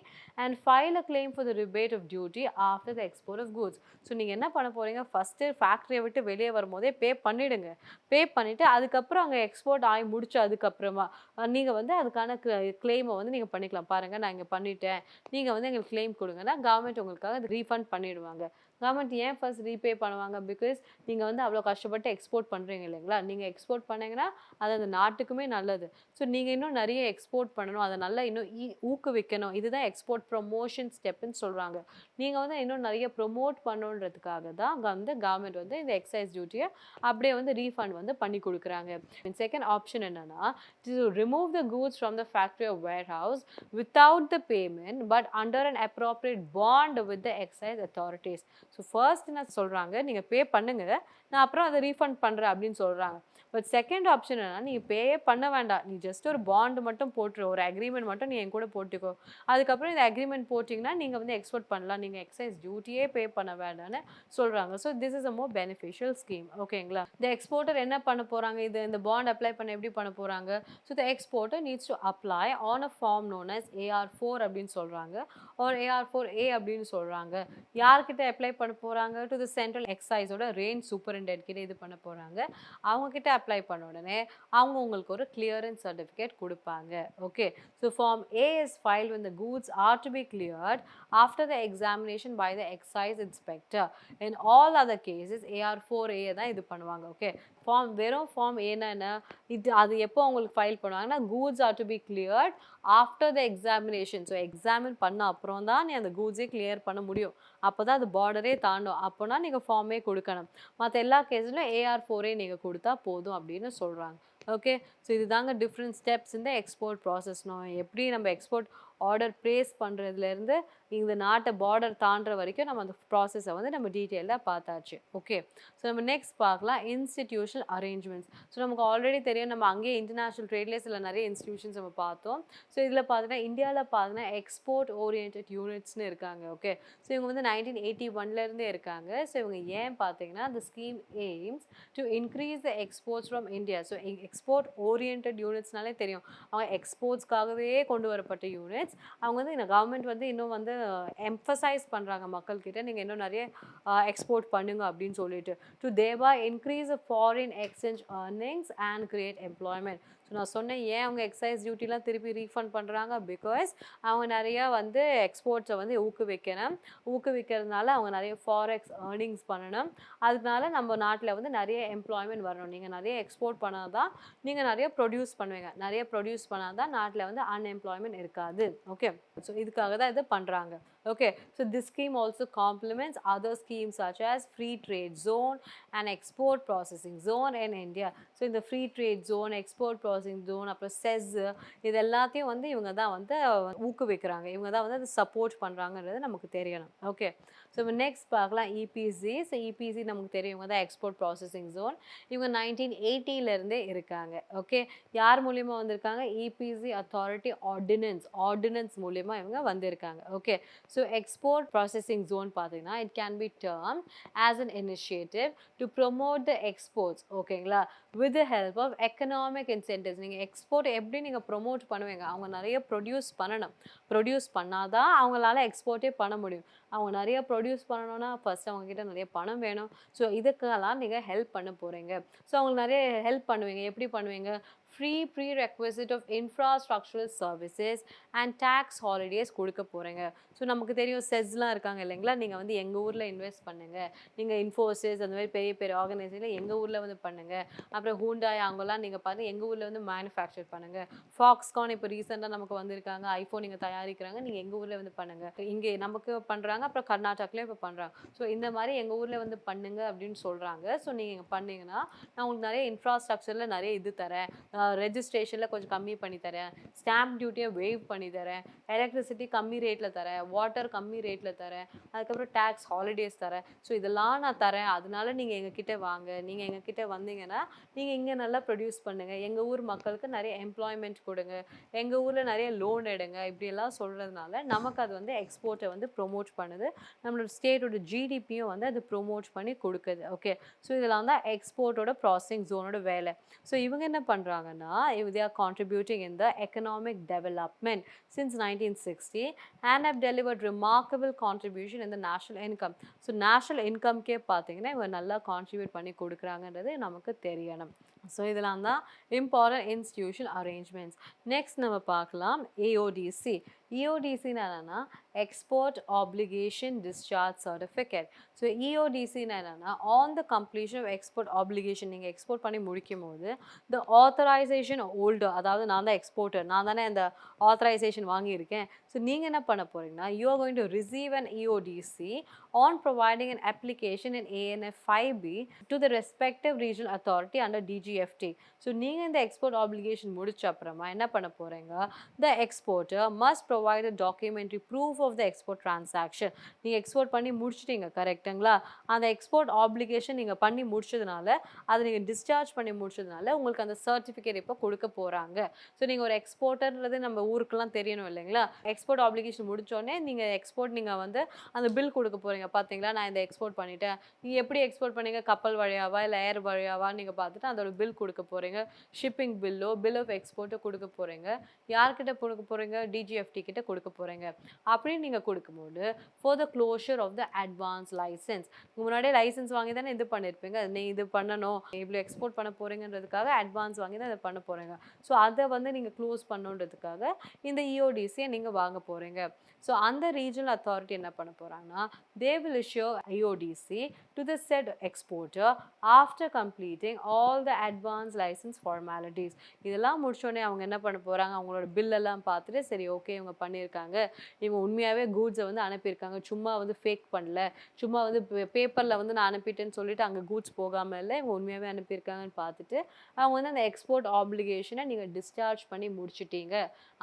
and file a claim for the rebate of duty after the export of goods. So நீங்க என்ன பண்ண போறீங்க? First ஃபேக்டரிய விட்டு வெளிய வரும்போதே பே பண்ணிடுங்க. பே பண்ணிட்டு அதுக்கப்புறம் அங்க எக்ஸ்போர்ட் ஆயி முடிச்ச அதுக்கப்புறமா, நீங்க வந்து அதுக்கான கிளைம வந்து நீங்க பண்ணிக்கலாம். பாருங்க நான் இங்க பண்ணிட்டேன். நீங்க வந்து எங்களுக்கு கிளைம் குடுங்கன்னா, கவர்ன்மெண்ட் உங்களுக்காக அது ரீஃபண்ட் பண்ணிடுவாங்க. கவர்மெண்ட் ஏன் ஃபர்ஸ்ட் ரீபே பண்ணுவாங்க? பிகாஸ் நீங்க வந்து அவ்ளோ கஷ்டப்பட்டு எக்ஸ்போர்ட் பண்றீங்க இல்லைங்களா? நீங்க எக்ஸ்போர்ட் பண்ணீங்கன்னா, அது அந்த நாட்டுக்குமே நல்லது. ஸோ நீங்க இன்னும் நெறைய எக்ஸ்போர்ட் பண்ணணும். அத நல்லா இன்னும் ஊக்குவிக்கணும். இதுதான் எக்ஸ்போர்ட் ப்ரமோஷன் ஸ்டெப்ன்னு சொல்றாங்க. நீங்க வந்து இன்னும் நெறைய ப்ரமோட் பண்ணணுன்றதுக்காக தான் வந்து கவர்மெண்ட் வந்து இந்த எக்சைஸ் டியூட்டிய அப்படியே வந்து ரீஃபண்ட் வந்து பண்ணி குடுக்குறாங்க. செகண்ட் ஆப்ஷன் என்னன்னா, to remove the goods from the factory or warehouse without the payment but under an appropriate bond with the excise authorities. So first என்ன சொல்றாங்க, நீங்க பே பண்ணுங்க. நான் அப்புறம் அத ரீஃபண்ட் பண்றேன் அப்படின்னு சொல்றாங்க. பட் செகண்ட் ஆப்ஷன் என்னன்னா, நீங்க பேயே பண்ண வேண்டாம். நீ ஜஸ்ட் ஒரு பாண்ட் மட்டும் போட்டுரு. ஒரு அக்ரீமெண்ட் மட்டும் நீ என் கூட போட்டுக்கோ. அதுக்கப்புறம் இந்த அக்ரீமெண்ட் போட்டீங்கன்னா, நீங்க வந்து எக்ஸ்போர்ட் பண்ணலாம். நீங்க எக்சைஸ் டியூட்டியே பே பண்ண வேண்டாம்னு சொல்றாங்க. So this is a more beneficial scheme. ஓகேங்களா? இந்த எக்ஸ்போர்ட்டர் என்ன பண்ண போறாங்க? இந்த பாண்ட் அப்ளை பண்ண எப்படி பண்ண போறாங்க? So the exporter needs to apply on a form known as AR4 அப்படின்னு சொல்றாங்க. ஆர் AR4A அப்படின்னு சொல்றாங்க. யார்கிட்ட அப்ளை பண்ண போறாங்க? டு தி சென்ட்ரல் எக்ஸைஸோட ரேஞ்ச் சூப்பரிண்டென்டென்ட் கிட்ட இது பண்ண போறாங்க. அவங்க கிட்ட அப்ளை பண்ண உடனே அவங்க உங்களுக்கு ஒரு கிளியரன்ஸ் சர்டிஃபிகேட் குடுப்பாங்க. Okay. So form A is filed when the goods are to be cleared after the examination by the excise inspector. In all other cases AR4A தான் இது பண்ணுவாங்க. ஓகே. வெறும் ஃபார்ம் ஏன்னா என்ன? அது எப்போ உங்களுக்கு ஃபைல் பண்ணுவாங்கன்னா, goods are to be cleared after the examination. So examine பண்ண அப்புறம் தான் நீ அந்த கூட்ஸே கிளியர் பண்ண முடியும். அப்பதான் அது பார்டரே தாண்டும். அப்போனா நீங்க ஃபார்மே குடுக்கணும். மத்த எல்லா கேஸ்லயும் AR4ஏ நீங்க குடுத்தா போதும் அப்படின்னு சொல்றாங்க. ஓகே. ஸோ இதுதாங்க டிஃபரண்ட் ஸ்டெப்ஸ் இந்த எக்ஸ்போர்ட் ப்ராசஸ். எப்படி நம்ம எக்ஸ்போர்ட் ஆர்டர் பிளேஸ் பண்றதுலேருந்து இந்த நாட்ட பார்டர் தாண்டுற வரைக்கும் நம்ம அந்த ப்ராசஸை வந்து நம்ம டீட்டெயிலாக பார்த்தாச்சு. ஓகே. ஸோ நம்ம நெக்ஸ்ட் பார்க்கலாம் இன்ஸ்டிடியூஷனல் அரேஞ்ச்மெண்ட்ஸ். ஸோ நமக்கு ஆல்ரெடி தெரியும் நம்ம அங்கேயே இன்டர்நேஷனல் ட்ரேட்லேயே சில நிறைய இன்ஸ்டிடியூஷன்ஸ் நம்ம பார்த்தோம். ஸோ இதில் பார்த்தீங்கன்னா இந்தியாவில் பார்த்தீங்கன்னா எக்ஸ்போர்ட் ஓரியன்டட் யூனிட்ஸ்னு இருக்காங்க. ஓகே. ஸோ இவங்க வந்து 1981லேருந்தே இருக்காங்க. ஸோ இவங்க ஏன் பார்த்தீங்கன்னா the scheme aims to increase the exports from India. So export oriented யூனிட்ஸ்னாலே தெரியும். அவங்க எக்ஸ்போர்ட்ஸ்க்காகவே கொண்டு வரப்பட்ட யூனிட்ஸ். அவங்க வந்து இந்த கவர்மெண்ட் வந்து இன்னும் வந்து எம்பசைஸ் பண்றாங்க மக்கள்கிட்ட நீங்க இன்னும் நிறைய எக்ஸ்போர்ட் பண்ணுங்க அப்படின்னு சொல்லிட்டு to thereby increase the foreign exchange earnings and create employment. So நான் சொன்னேன் ஏன் அவங்க எக்ஸைஸ் டியூட்டிலாம் திருப்பி ரீஃபண்ட் பண்ணுறாங்க? பிகாஸ் அவங்க நிறையா வந்து எக்ஸ்போர்ட்ஸை வந்து ஊக்குவிக்கிறதுனால அவங்க நிறைய ஃபாரெக்ஸ் ஏர்னிங்ஸ் பண்ணணும். அதனால நம்ம நாட்டில் வந்து நிறைய எம்ப்ளாய்மெண்ட் வரணும். நீங்கள் நிறைய எக்ஸ்போர்ட் பண்ணால் தான் நீங்கள் நிறைய ப்ரொடியூஸ் பண்ணுவீங்க. நிறைய ப்ரொடியூஸ் பண்ணால் தான் நாட்டில் வந்து அன்எம்ப்ளாய்மெண்ட் இருக்காது. ஓகே. ஸோ இதுக்காக தான் இது பண்ணுறாங்க. Okay, so this scheme also complements other schemes such as free trade zone and export processing zone in India. So in the free trade zone, export processing zone, அப்புறம் chess இது எல்லாத்தையும் வந்து இவங்க தான் வந்து ஊக்குவிக்கிறாங்க. இவங்க தான் வந்து அதை சப்போர்ட் பண்ணுறாங்கன்றது நமக்கு தெரியணும். ஓகே. ஸோ நெக்ஸ்ட் பார்க்கலாம் இபிசி. ஸோ இபிசி நமக்கு தெரியும் இவங்க தான் எக்ஸ்போர்ட் ப்ராசஸிங் ஜோன். இவங்க 1980லேருந்தே இருக்காங்க. ஓகே. யார் மூலியமாக வந்திருக்காங்க? இபிசி அத்தாரிட்டி ஆர்டினன்ஸ் மூலியமாக இவங்க வந்திருக்காங்க. Okay. So export processing zone பார்த்தீங்கன்னா it can be term as an initiative to promote the exports. ஓகேங்களா? With the help of economic incentives. நீங்கள் எக்ஸ்போர்ட் எப்படி நீங்கள் ப்ரொமோட் பண்ணுவீங்க? அவங்க நிறைய ப்ரொடியூஸ் பண்ணணும். ப்ரொடியூஸ் பண்ணாதான் அவங்களால எக்ஸ்போர்ட்டே பண்ண முடியும். அவங்க நிறைய ப்ரொடியூஸ் பண்ணணும்னா ஃபர்ஸ்ட் அவங்கக்கிட்ட நிறைய பணம் வேணும். ஸோ இதுக்கெல்லாம் நீங்கள் ஹெல்ப் பண்ண போகிறீங்க. ஸோ அவங்களுக்கு நிறைய ஹெல்ப் பண்ணுவீங்க. எப்படி பண்ணுவீங்க? free prerequisite of infrastructural services and tax holidays கொடுக்க போகிறீங்க. ஸோ நமக்கு தெரியும் செஸ்லாம் இருக்காங்க இல்லைங்களா? நீங்கள் வந்து எங்கள் ஊரில் இன்வெஸ்ட் பண்ணுங்கள். நீங்கள் இன்ஃபோசிஸ் அந்த மாதிரி பெரிய பெரிய ஆர்கனைசேஷனில் எங்கள் ஊரில் வந்து பண்ணுங்கள். அப்புறம் ஹூண்டாய் அவங்கெல்லாம் நீங்கள் பார்த்து எங்கள் ஊரில் வந்து மேனுஃபேக்சர் பண்ணுங்கள். ஃபாக்ஸ்கான் இப்போ ரீசெண்டாக நமக்கு வந்திருக்காங்க. ஐஃபோன் நீங்கள் தயாரிக்கிறாங்க. நீங்கள் எங்கள் ஊரில் வந்து பண்ணுங்கள். இங்கே நமக்கு பண்ணுறாங்க. அப்புறம் கர்நாடகாலையும் இப்போ பண்ணுறாங்க. ஸோ இந்த மாதிரி எங்கள் ஊரில் வந்து பண்ணுங்க அப்படின்னு சொல்கிறாங்க. ஸோ நீங்கள் இங்கே பண்ணீங்கன்னா நான் உங்களுக்கு நிறைய இன்ஃப்ராஸ்ட்ரக்சரில் நிறைய இது தரேன். ரெஜிஸ்ட்ரேஷனில் கொஞ்சம் கம்மி பண்ணி தரேன், ஸ்டாம்ப் டியூட்டியை வேவ் பண்ணி தரேன், எலக்ட்ரிசிட்டி கம்மி ரேட்டில் தரேன், வாட்டர் கம்மி ரேட்டில் தரேன், அதுக்கப்புறம் டேக்ஸ் ஹாலிடேஸ் தரேன். ஸோ இதெல்லாம் நான் தரேன், அதனால நீங்கள் எங்ககிட்ட வாங்க, நீங்கள் எங்ககிட்ட வந்தீங்கன்னா நீங்கள் இங்கே நல்லா ப்ரொடியூஸ் பண்ணுங்கள், எங்கள் ஊர் மக்களுக்கு நிறைய எம்ப்ளாய்மெண்ட் கொடுங்க, எங்கள் ஊரில் நிறைய லோன் எடுங்க, இப்படியெல்லாம் சொல்கிறதுனால நமக்கு அது வந்து எக்ஸ்போர்ட்டை வந்து ப்ரொமோட் பண்ணுது. நம்மளோட ஸ்டேட்டோட ஜிடிபியும் வந்து அது ப்ரொமோட் பண்ணி கொடுக்குது. ஓகே, ஸோ இதெல்லாம் தான் எக்ஸ்போர்ட்டோட ப்ராசஸிங் ஜோனோட வேலை. ஸோ இவங்க என்ன பண்ணுறாங்கன்னா, they are contributing in the economic development since 1960 and have delivered remarkable contribution in the national income. So national இன்கம்க்கே பார்த்தீங்கன்னா இவங்க நல்லா கான்ட்ரிபியூட் பண்ணி கொடுக்குறாங்கன்றது நமக்கு தெரியணும். ஸோ இதெல்லாம் தான் இம்பார்ட்டன்ட் இன்ஸ்டிடியூஷன் அரேஞ்ச்மெண்ட்ஸ். நெக்ஸ்ட் நம்ம பார்க்கலாம் ஏஓடிசி. EODCனா என்னன்னா export application discharge certificate. So EODCனா என்னன்னா on the completion of export application, நீங்கள் எக்ஸ்போர்ட் பண்ணி முடிக்கும் போது த ஆத்தரைசேஷன் ஹோல்டர், அதாவது நான் தான் எக்ஸ்போர்ட்டர், நான் தானே அந்த ஆத்தரைசேஷன் வாங்கியிருக்கேன். ஸோ நீங்கள் என்ன பண்ண போகிறீங்கன்னா you are going to receive an EODC on providing an application in ANF 5B to the respective regional authority under DGFT. So நீங்கள் இந்த எக்ஸ்போர்ட் ஆப்ளிகேஷன் முடிச்ச அப்புறமா என்ன பண்ண போகிறீங்க, the exporter must provide a documentary proof of the export transaction. நீங்கள் export பண்ணி முடிச்சிட்டீங்க கரெக்டுங்களா, அந்த எக்ஸ்போர்ட் ஆப்ளிகேஷன் நீங்கள் பண்ணி முடிச்சதுனால, அதை நீங்கள் டிஸ்சார்ஜ் பண்ணி முடிச்சதுனால உங்களுக்கு அந்த சர்டிஃபிகேட் இப்போ கொடுக்க போகிறாங்க. ஸோ நீங்கள் ஒரு எக்ஸ்போர்ட்டர்ன்றது நம்ம ஊருக்கெல்லாம் தெரியணும் இல்லைங்களா. எக்ஸ்போர்ட் ஆப்ளிகேஷன் முடித்தோடனே நீங்கள் எக்ஸ்போர்ட் நீங்கள் வந்து அந்த பில் கொடுக்க போகிறீங்க, பார்த்தீங்களா நான் இந்த எக்ஸ்போர்ட் பண்ணிட்டேன், நீங்கள் எப்படி எக்ஸ்போர்ட் பண்ணீங்க, கப்பல் வழியாவா இல்லை ஏர் வழியாவா நீங்கள் பார்த்துட்டு அதோட பில் கொடுக்க போகிறீங்க, ஷிப்பிங் பில்லோ பில் ஆஃப் எக்ஸ்போர்ட்டோ கொடுக்க போகிறீங்க. யார்கிட்ட கொடுக்க போகிறீங்க, டிஜிஎஃப்டி கிட்ட கொடுக்க போகிறீங்க. அப்படின்னு நீங்கள் கொடுக்கும்போது for the closure of the advance licence, முன்னாடியே லைசன்ஸ் வாங்கி தானே இது பண்ணியிருப்பீங்க, நீ இது பண்ணணும், இவ்வளோ எக்ஸ்போர்ட் பண்ண போகிறீங்கன்றதுக்காக அட்வான்ஸ் வாங்கி தான் இதை பண்ண போகிறீங்க. ஸோ அதை வந்து நீங்கள் க்ளோஸ் பண்ணுன்றதுக்காக இந்த EODCயை நீங்கள் வாங்க போகிறீங்க. ஸோ அந்த ரீஜனல் அத்தாரிட்டி என்ன பண்ண போகிறாங்கன்னா they will issue EODC to the said exporter after completing all the advance license formalities. இதெல்லாம் முடிச்சோடனே அவங்க என்ன பண்ண போகிறாங்க, அவங்களோட பில்லெல்லாம் பார்த்துட்டு சரி ஓகே இவங்க பண்ணியிருக்காங்க, இவங்க உண்மையாகவே கூட்ஸை வந்து அனுப்பியிருக்காங்க, சும்மா வந்து ஃபேக் பண்ணல, சும்மா வந்து பேப்பரில் வந்து நான் அனுப்பிட்டேன்னு சொல்லிட்டு அங்கே கூட்ஸ் போகாமல் இல்லை, இவங்க உண்மையாகவே அனுப்பியிருக்காங்கன்னு பார்த்துட்டு அவங்க வந்து அந்த எக்ஸ்போர்ட் ஆப்ளிகேஷனை நீங்கள் டிஸ்சார்ஜ் பண்ணி முடிச்சிட்டீங்க,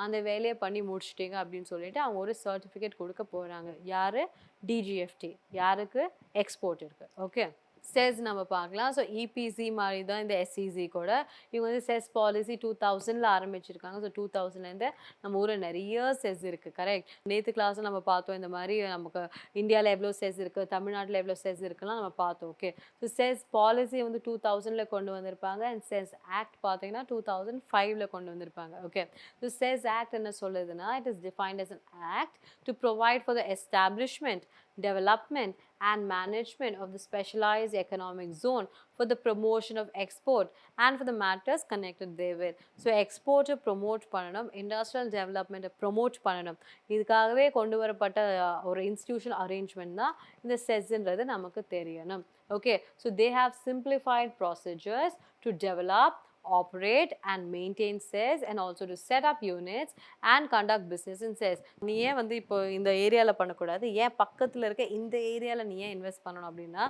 அந்த வேலையை பண்ணி முடிச்சிட்டீங்க அப்படின்னு சொல்லிட்டு அவங்க ஒரு சர்டிஃபிகேட் கொடுக்க போகிறாங்க. யார், DGFT, யாருக்கு, எக்ஸ்போர்ட் இருக்குது. ஓகே, செஸ் நம்ம பார்க்கலாம். ஸோ இபிசி மாதிரி தான் இந்த எஸ்இசி கூட. இவங்க வந்து செஸ் பாலிசி 2000ல் ஆரம்பிச்சிருக்காங்க. ஸோ 2000லேருந்து நம்ம ஊரில் நிறைய செஸ் இருக்குது கரெக்ட். நேற்று கிளாஸில் நம்ம பார்த்தோம் இந்த மாதிரி நமக்கு இந்தியாவில் எவ்வளோ செஸ் இருக்குது, தமிழ்நாட்டில் எவ்வளோ செஸ் இருக்குலாம் நம்ம பார்த்தோம். ஓகே, ஸோ செஸ் பாலிசி வந்து 2000ல் கொண்டு வந்திருப்பாங்க அண்ட் செஸ் ஆக்ட் பார்த்தீங்கன்னா 2005ல் கொண்டு வந்திருப்பாங்க. ஓகே, ஸோ செஸ் ஆக்ட் என்ன சொல்லுதுன்னா it is defined as an act to provide for the establishment, development and management of the specialized economic zone for the promotion of export and for the matters connected therewith. So export promote பண்ணணும், industrial development promote பண்ணணும், இதுக்காகவே கொண்டு வரப்பட்ட ஒரு institutional arrangement தான் இந்த செஸ்ன்றது நமக்கு தெரியணும். Okay, so they have simplified procedures to develop, operate and maintain CES and also to set up units and conduct business in CES. நீ ஏன் வந்து இப்போ இந்த ஏரியாவில் பண்ணக்கூடாது, ஏன் பக்கத்தில் இருக்க இந்த ஏரியாவில் நீ ஏன் இன்வெஸ்ட் பண்ணணும் அப்படின்னா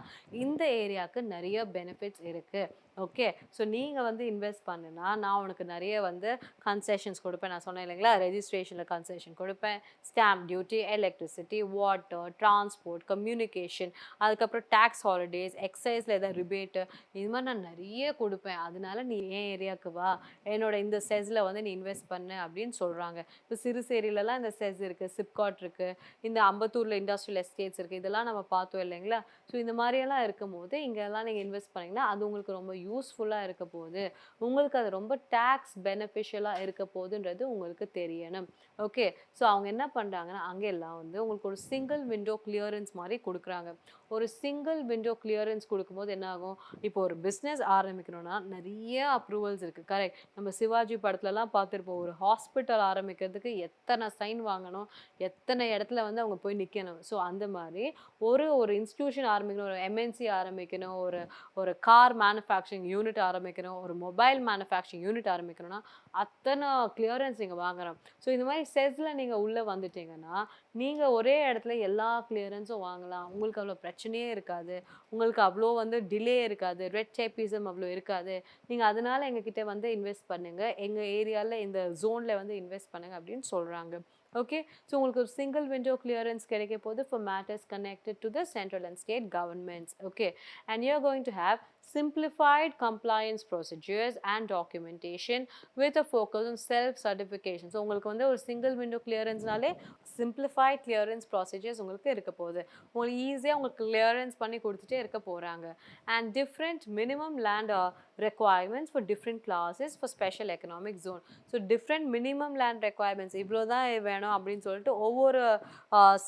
இந்த ஏரியாவுக்கு நிறைய பெனிஃபிட்ஸ் இருக்குது. ஓகே, ஸோ நீங்கள் வந்து இன்வெஸ்ட் பண்ணுனா நான் உனக்கு நிறைய வந்து கன்செஷன்ஸ் கொடுப்பேன். நான் சொன்னேன் இல்லைங்களா, ரெஜிஸ்ட்ரேஷனில் கன்செஷன் கொடுப்பேன், stamp duty, electricity, water, transport, communication, அதுக்கப்புறம் டேக்ஸ் ஹாலிடேஸ், எக்ஸைஸில் எதாவது ரிபேட்டு, இது மாதிரி நான் நிறைய கொடுப்பேன். அதனால நீ ஏன் ஏரியாவுக்கு வா, என்னோட இந்த செஸ்ஸில் வந்து நீ இன்வெஸ்ட் பண்ணு அப்படின்னு சொல்கிறாங்க. இப்போ சிறுசேரியிலலாம் இந்த செஸ் இருக்குது, சிப்காட் இருக்குது, இந்த அம்பத்தூரில் இண்டஸ்ட்ரியல் எஸ்டேட்ஸ் இருக்குது, இதெல்லாம் நம்ம பார்த்தோம் இல்லைங்களா. ஸோ இந்த மாதிரியெல்லாம் இருக்கும்போது இங்கெல்லாம் நீங்கள் இன்வெஸ்ட் பண்ணிங்கன்னா அது உங்களுக்கு ரொம்ப யூஸ்ஃபுல்லாக இருக்க போகுது, உங்களுக்கு அது ரொம்ப டேக்ஸ் பெனிஃபிஷியலாக இருக்க போகுதுன்றது உங்களுக்கு தெரியணும். ஓகே, ஸோ அவங்க என்ன பண்ணுறாங்கன்னா அங்கே எல்லாம் வந்து உங்களுக்கு ஒரு சிங்கிள் விண்டோ கிளியரன்ஸ் மாதிரி கொடுக்குறாங்க. ஒரு சிங்கிள் விண்டோ கிளியரன்ஸ் கொடுக்கும்போது என்ன ஆகும், இப்போ ஒரு பிஸ்னஸ் ஆரம்பிக்கணும்னா நிறைய அப்ரூவல்ஸ் இருக்குது கரெக்ட். நம்ம சிவாஜி படத்துலலாம் பார்த்துருப்போம், ஒரு ஹாஸ்பிட்டல் ஆரம்பிக்கிறதுக்கு எத்தனை சைன் வாங்கணும், எத்தனை இடத்துல வந்து அவங்க போய் நிற்கணும். ஸோ அந்த மாதிரி ஒரு இன்ஸ்டியூஷன் ஆரம்பிக்கணும், ஒரு MNC ஆரம்பிக்கணும், ஒரு கார் மேனுஃபேக்சரிங் மேனுஃபேக்சரிங் யூனிட் ஆரம்பிக்கணும், ஒரு மொபைல் மேனுஃபேக்சரிங் யூனிட் ஆரம்பிக்கணும்னா அத்தனை கிளியரன்ஸ் நீங்க வாங்கணும். ஸோ இந்த மாதிரி செஸ்ல நீங்க உள்ள வந்துட்டீங்கன்னா, நீங்க ஒரே இடத்துல எல்லா கிளியரன்ஸும் வாங்கலாம். உங்களுக்கு அவ்வளோ பிரச்சனையே இருக்காது. உங்களுக்கு அவ்வளோ வந்து டிலே இருக்காது. ரெட் டேப்பிசம் அவ்வளோ இருக்காது. நீங்க அதனால எங்ககிட்ட வந்து இன்வெஸ்ட் பண்ணுங்க. எங்க ஏரியால இந்த ஜோன்ல வந்து இன்வெஸ்ட் பண்ணுங்க அப்படின்னு சொல்றாங்க. ஓகே. ஸோ உங்களுக்கு ஒரு சிங்கிள் விண்டோ கிளியரன்ஸ் கிடைக்க போகுது for matters connected to the central and state governments. Okay. And you are going to have simplified compliance procedures and documentation with a focus on self certification. So உங்களுக்கு வந்து ஒரு single window கிளியரன்ஸ்னாலே simplified clearance procedures உங்களுக்கு இருக்க போகுது. உங்களுக்கு ஈஸியாக உங்களுக்கு கிளியரன்ஸ் பண்ணி கொடுத்துட்டே இருக்க போகிறாங்க. And different minimum land requirements for different classes for special economic zone. So different minimum land requirements இவ்வளோ தான் வேணும் அப்படின்னு சொல்லிட்டு ஒவ்வொரு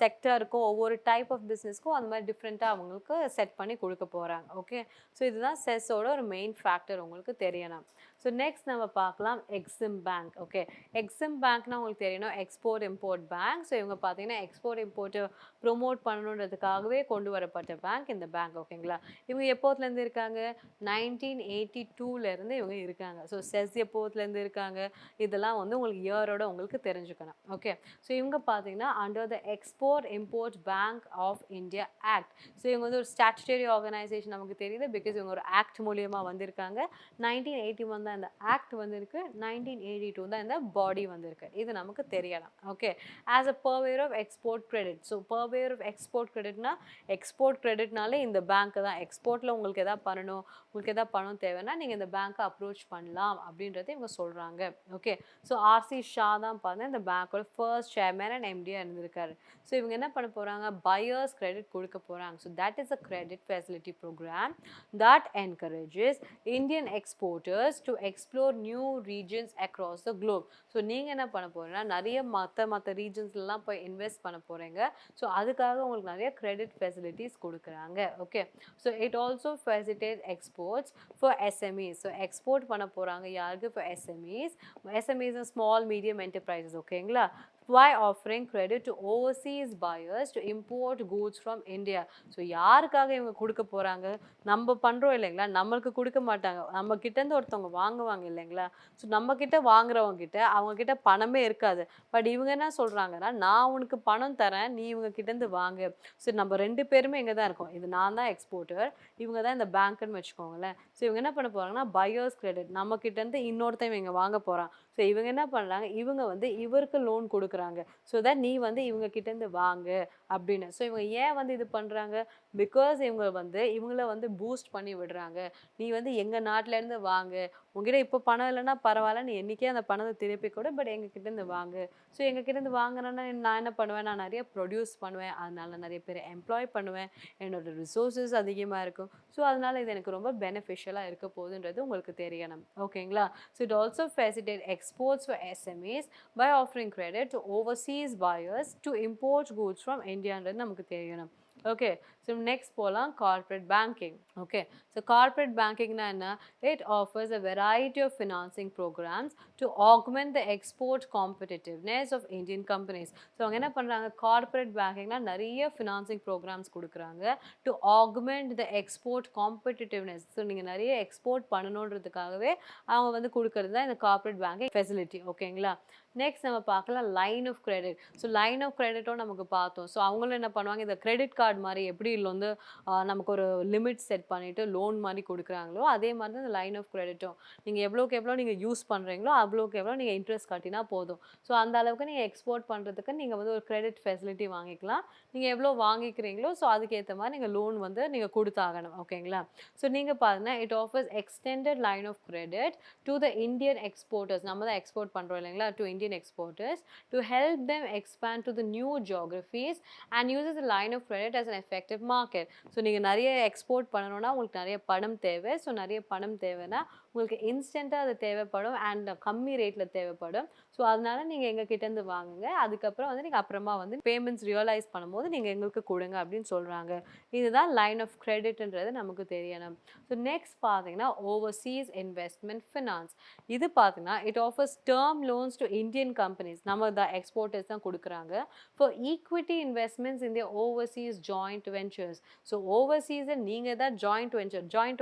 செக்டருக்கும் ஒவ்வொரு டைப் ஆஃப் பிஸ்னஸ்க்கும் அந்த மாதிரி டிஃப்ரெண்ட்டாக அவங்களுக்கு செட் பண்ணி கொடுக்க போகிறாங்க. ஓகே. ஸோ இதுதான் செஸ்ஸோட ஒரு மெயின் ஃபேக்டர் உங்களுக்கு தெரியணும். ஸோ நெக்ஸ்ட் நம்ம பார்க்கலாம் எக்ஸிம் பேங்க். ஓகே. எக்ஸிம் பேங்க்னா உங்களுக்கு தெரியணும் எக்ஸ்போர்ட் இம்போர்ட் பேங்க். ஸோ இவங்க பார்த்தீங்கன்னா எக்ஸ்போர்ட் இம்போர்ட்டை ப்ரொமோட் பண்ணணுன்றதுக்காகவே கொண்டு வரப்பட்ட பேங்க் இந்த பேங்க். ஓகேங்களா. இவங்க எப்போத்துலேருந்து இருக்காங்க? 1982லேருந்து இவங்க இருக்காங்க. ஸோ செஸ் எப்போத்துலேருந்து இருக்காங்க இதெல்லாம் வந்து உங்களுக்கு இயரோட உங்களுக்கு தெரிஞ்சுக்கணும். ஓகே. ஸோ இவங்க பார்த்தீங்கன்னா under the Export Import Bank of India Act. So இவங்க வந்து ஒரு ஸ்டாச்சுட்டரி ஆர்கனைசேஷன் நமக்கு தெரியுது பிகாஸ் இவங்க ஒரு ஆக்ட் மூலியமாக வந்திருக்காங்க. 1981 தான் இந்த ஆக்ட் வந்திருக்கு. 1982 தான் இந்த பாடி வந்திருக்கு. இது நமக்கு தெரியலாம். Okay. As a purview of export credit. So purview of export கிரெடிட்னா எக்ஸ்போர்ட் கிரெடிட்னாலே இந்த பேங்க் தான். எக்ஸ்போர்ட்டில் உங்களுக்கு எதாவது பண்ணணும், உங்களுக்கு எதாவது பணம் தேவைன்னா நீங்கள் இந்த பேங்க்கை அப்ரோச் பண்ணலாம் அப்படின்றத இவங்க சொல்கிறாங்க. ஓகே. ஸோ ஆர்சி ஷா தான் பார்த்தா இந்த பேங்க்கோட ஃபர்ஸ்ட் சேர்மேன் அண்ட் எம்டியாக இருந்திருக்காரு. ஸோ இவங்க என்ன பண்ண போகிறாங்க? பையர்ஸ் கிரெடிட் கொடுக்க போகிறாங்க. So that is a credit facility programme that encourages Indian exporters to explore new regions across the globe. So நீங்கள் என்ன பண்ண போகிறீங்கன்னா நிறைய மற்ற ரீஜன்ஸ்லாம் போய் இன்வெஸ்ட் பண்ண போகிறீங்க. ஸோ அதுக்காக உங்களுக்கு நிறைய கிரெடிட் ஃபெசிலிட்டிஸ் கொடுக்குறாங்க. Okay. So it also facilitate exports for SMEs. So export பண்ண போகிறாங்க யாருக்கு? For SMEs. SMEs small medium enterprises. ஓகேங்களா. by offering credit to overseas buyers to import goods from India. So யாருக்காக இவங்க கொடுக்க போகிறாங்க? நம்ம பண்ணுறோம் இல்லைங்களா, நம்மளுக்கு கொடுக்க மாட்டாங்க. நம்ம கிட்டேருந்து ஒருத்தவங்க வாங்குவாங்க இல்லைங்களா. ஸோ நம்ம கிட்ட வாங்குறவங்க கிட்ட அவங்க கிட்ட பணமே இருக்காது. பட் இவங்க என்ன சொல்கிறாங்கன்னா நான் உனக்கு பணம் தரேன், நீ இவங்க கிட்டேருந்து வாங்கு. ஸோ நம்ம ரெண்டு பேருமே இங்கே தான் இருக்கோம். இது நான் தான் எக்ஸ்போர்ட்டர், இவங்க தான் இந்த பேங்க்குன்னு வச்சுக்கோங்களேன். ஸோ இவங்க என்ன பண்ண போகிறாங்கன்னா பையர்ஸ் கிரெடிட் நம்ம கிட்டேருந்து இன்னொருத்தன் இவங்க வாங்க போகிறான். ஸோ இவங்க என்ன பண்ணுறாங்க? இவங்க வந்து இவருக்கு லோன் கொடுக்குறாங்க. ஸோ தட் நீ வந்து இவங்க கிட்டேருந்து வாங்கு அப்படின்னு. ஸோ இவங்க ஏன் வந்து இது பண்ணுறாங்க? பிகாஸ் இவங்க வந்து இவங்கள வந்து பூஸ்ட் பண்ணி விடுறாங்க. நீ வந்து எங்கள் நாட்டிலேருந்து வாங்கு, உங்ககிட்ட இப்போ பணம் இல்லைன்னா பரவாயில்ல, நீ என்றைக்கே அந்த பணத்தை திருப்பி கொடு, பட் எங்கள் கிட்டேருந்து வாங்கு. ஸோ எங்கள் கிட்டேருந்து வாங்கினேன்னா நான் என்ன பண்ணுவேன்? நான் நிறைய ப்ரொடியூஸ் பண்ணுவேன், அதனால நிறைய பேர் எம்ப்ளாய் பண்ணுவேன், என்னோட ரிசோர்ஸஸ் அதிகமாக இருக்கும். ஸோ அதனால இது எனக்கு ரொம்ப பெனிஃபிஷியலாக இருக்க போகுதுன்றது உங்களுக்கு தெரியணும். ஓகேங்களா. So it also facilitate exports for SMEs by offering credit to overseas buyers to import goods from Indiaன்றது நமக்கு தெரியணும். ஓகே. ஸோ நெக்ஸ்ட் போகலாம் corporate banking. Okay. So corporate பேங்கிங்னா என்ன? It offers a variety of financing programs to augment the export competitiveness of Indian companies. So அவங்க என்ன பண்ணுறாங்க? Corporate பேங்கிங்னா நிறைய ஃபினான்சிங் ப்ரோக்ராம்ஸ் கொடுக்குறாங்க to augment the export competitiveness. So நீங்கள் நிறைய எக்ஸ்போர்ட் பண்ணணுன்றதுக்காகவே அவங்க வந்து கொடுக்குறது தான் இந்த கார்ப்பரேட் பேங்கிங் ஃபெசிலிட்டி. ஓகேங்களா. நெக்ஸ்ட் நம்ம பார்க்கலாம் line of credit. So line of கிரெடிட்டும் நமக்கு பார்த்தோம். ஸோ அவங்களும் என்ன பண்ணுவாங்க? இந்த கிரெடிட் கார்டு மாதிரி எப்படி இதில் வந்து நமக்கு ஒரு லிமிட் செட் பண்ணிவிட்டு லோன் மாதிரி கொடுக்குறாங்களோ அதே மாதிரி தான் இந்த லைன் ஆஃப் கிரெடிட்டும். நீங்கள் எவ்வளோக்கு எவ்வளோ நீங்கள் யூஸ் பண்ணுறீங்களோ அவ்வளோக்கு எவ்வளோ நீங்கள் இன்ட்ரெஸ்ட் கட்டினா போதும். ஸோ அந்த அளவுக்கு நீங்கள் எக்ஸ்போர்ட் பண்ணுறதுக்கு நீங்கள் வந்து ஒரு கிரெடிட் ஃபெசிலிட்டி வாங்கிக்கலாம். நீங்கள் எவ்வளோ வாங்கிக்கிறீங்களோ ஸோ அதுக்கேற்ற மாதிரி நீங்கள் லோன் வந்து நீங்கள் கொடுத்தாகணும். ஓகேங்களா. ஸோ நீங்கள் பாருங்கன்னா it offers extended line of credit to the Indian exporters. நம்ம தான் எக்ஸ்போர்ட் பண்ணுறோம் இல்லைங்களா, to Indian exporters to help them expand to the new geographies and uses the line of credit as an effective market. So நீங்கள் நிறைய export பண்ணணும்னா உங்களுக்கு நிறைய பணம் தேவை. ஸோ நிறைய பணம் தேவைன்னா உங்களுக்கு இன்ஸ்டண்ட்டாக அது தேவைப்படும் அண்ட் கம்மி ரேட்டில் தேவைப்படும். ஸோ அதனால நீங்கள் எங்கள் கிட்டேருந்து வாங்குங்க, அதுக்கப்புறம் வந்து நீங்கள் அப்புறமா வந்து பேமெண்ட்ஸ் ரியலைஸ் பண்ணும்போது நீங்கள் எங்களுக்கு கொடுங்க அப்படின்னு சொல்கிறாங்க. இதுதான் லைன் ஆஃப் கிரெடிட்ன்றது நமக்கு தெரியணும். ஸோ நெக்ஸ்ட் பார்த்தீங்கன்னா ஓவர்சீஸ் இன்வெஸ்ட்மெண்ட் ஃபினான்ஸ். இது பார்த்தீங்கன்னா it offers term loans to Indian companies, நம்ம தான் எக்ஸ்போர்ட்டர்ஸ் தான் கொடுக்குறாங்க, for equity investments in the overseas joint ventures. So ஓவர்சீஸை நீங்கள் தான் ஜாயிண்ட்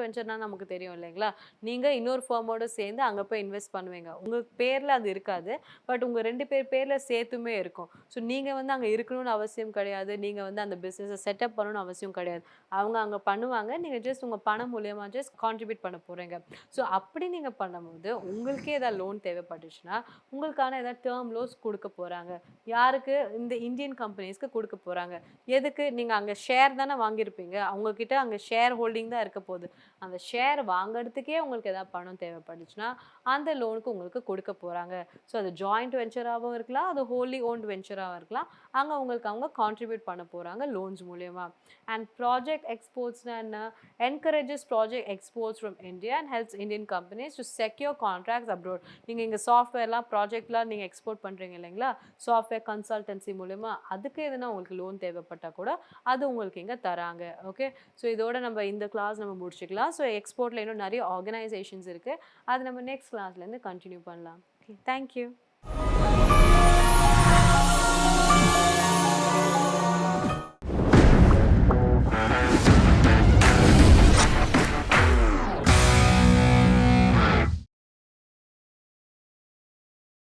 வெஞ்சர்னா நமக்கு தெரியும் இல்லைங்களா, நீங்கள் இன்னொரு ஃபர்மோட சேர்ந்து அங்கே போய் இன்வெஸ்ட் பண்ணுவீங்க. உங்கள் பேரில் அது இருக்காது, பட் உங்கள் 2 பேர் பேரில் சேர்த்துமே இருக்கும். ஸோ நீங்கள் வந்து அங்கே இருக்கணும்னு அவசியம் கிடையாது, நீங்கள் வந்து அந்த பிஸ்னஸை செட்டப் பண்ணணும்னு அவசியம் கிடையாது. அவங்க அங்கே பண்ணுவாங்க, நீங்கள் ஜஸ்ட் உங்கள் பணம் மூலியமாக ஜஸ்ட் கான்ட்ரிபியூட் பண்ண போகிறீங்க. ஸோ அப்படி நீங்கள் பண்ணும்போது உங்களுக்கே ஏதாவது லோன் தேவைப்பட்டுச்சுன்னா உங்களுக்கான ஏதாவது டேர்ம் லோன்ஸ் கொடுக்க போகிறாங்க. யாருக்கு? இந்த இந்தியன் கம்பெனிஸ்க்கு கொடுக்க போகிறாங்க. எதுக்கு? நீங்கள் அங்கே ஷேர் தானே வாங்கியிருப்பீங்க, அவங்கக்கிட்ட அங்கே ஷேர் ஹோல்டிங் தான் இருக்க போகுது. அந்த ஷேர் வாங்குறதுக்கே உங்களுக்கு ஏதாவது பணம் தேவைப்பட்டுச்சுன்னா அந்த லோனுக்கு உங்களுக்கு கொடுக்க போகிறாங்க. ஸோ அது ஜாயிண்ட் வெஞ்சராகவும் இருக்கலாம், அது ஹோலி ஓன்ட் வெஞ்சராகவும் இருக்கலாம். அங்கே உங்களுக்கு அவங்க கான்ட்ரிபியூட் பண்ண போகிறாங்க லோன்ஸ் மூலியமாக. அண்ட் ப்ராஜெக்ட் எக்ஸ்போர்ட்ஸ்னா என்ன? Encourages project exports from India and helps Indian companies to secure contracts அப்ரோட். நீங்கள் இங்கே சாஃப்ட்வேர்லாம் ப்ராஜெக்ட்லாம் நீங்கள் எக்ஸ்போர்ட் பண்ணுறீங்க இல்லைங்களா, சாஃப்ட்வேர் கன்சல்டன்சி மூலிமா, அதுக்கு எதுனா உங்களுக்கு லோன் தேவைப்பட்டால் கூட அது உங்களுக்கு இங்கே தராங்க. ஓகே, ஸோ இதோட நம்ம இந்த கிளாஸ் நம்ம முடிச்சுக்கலாம். ஸோ எக்ஸ்போர்ட்டில் இன்னும் நிறைய ஆர்கனைசேஷன்ஸ் இருக்குது, அது நம்ம நெக்ஸ்ட் கிளாஸ்லேருந்து கண்டினியூ பண்ணலாம். Okay, thank you.